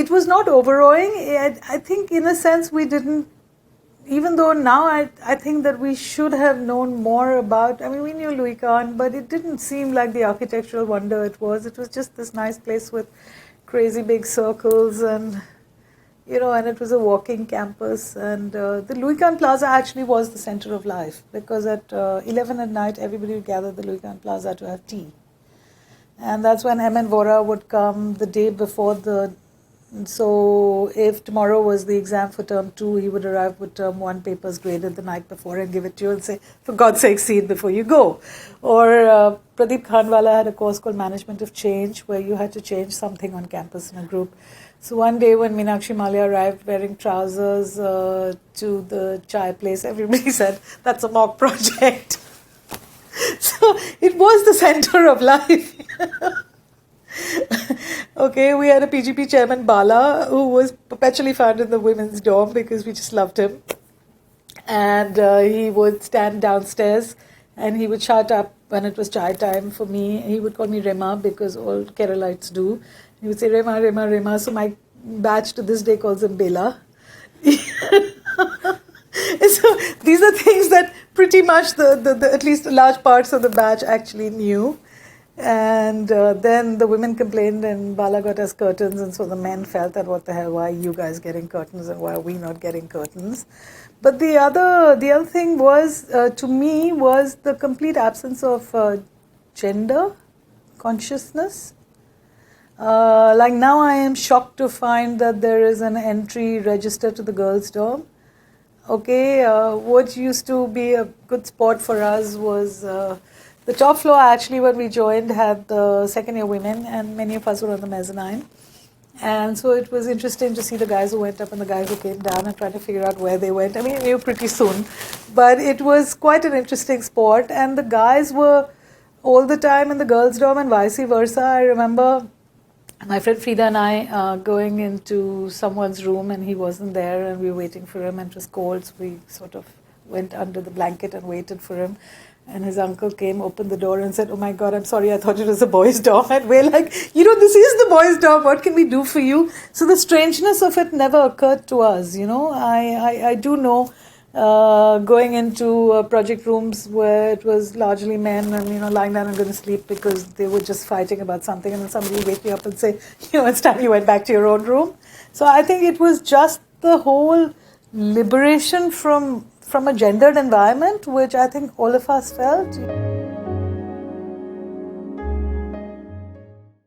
it was not overawing. I think in a sense we didn't, even though now I think that we should have known more about, I mean, we knew Louis Kahn, but it didn't seem like the architectural wonder it was. It was just this nice place with crazy big circles and, and it was a walking campus. And the Louis Kahn Plaza actually was the center of life, because at 11 at night, everybody would gather at the Louis Kahn Plaza to have tea. And that's when M.N. Vora would come the day before so if tomorrow was the exam for term 2, he would arrive with term 1 papers graded the night before and give it to you and say, for God's sake, see it before you go. Or Pradeep Khanwala had a course called Management of Change, where you had to change something on campus in a group. So one day when Meenakshi Malia arrived wearing trousers to the chai place, everybody said, that's a mock project. So it was the center of life. Okay, we had a PGP chairman, Bala, who was perpetually found in the women's dorm because we just loved him. And he would stand downstairs and he would shout up when it was chai time for me. He would call me Rema, because all Keralites do. He would say, Rema, Rema, Rema. So my batch to this day calls him Bela. So these are things that pretty much the at least large parts of the batch actually knew. And then the women complained and Bala got us curtains, and so the men felt that what the hell, why are you guys getting curtains and why are we not getting curtains? But the other thing was, to me, was the complete absence of gender consciousness. Like now I am shocked to find that there is an entry register to the girls' dorm. Okay, what used to be a good spot for us was the top floor. Actually, when we joined, had the second-year women, and many of us were on the mezzanine. And so it was interesting to see the guys who went up and the guys who came down and trying to figure out where they went. I mean, we knew pretty soon, but it was quite an interesting sport. And the guys were all the time in the girls' dorm and vice versa. I remember my friend Frida and I going into someone's room and he wasn't there, and we were waiting for him, and it was cold, so we sort of went under the blanket and waited for him. And his uncle came, opened the door and said, oh my God, I'm sorry, I thought it was a boys' dorm. And we're like, this is the boys' dorm, what can we do for you? So the strangeness of it never occurred to us, I do know going into project rooms where it was largely men and, lying down and going to sleep because they were just fighting about something, and then somebody would wake me up and say, it's time you went back to your own room. So I think it was just the whole liberation from a gendered environment, which I think all of us felt.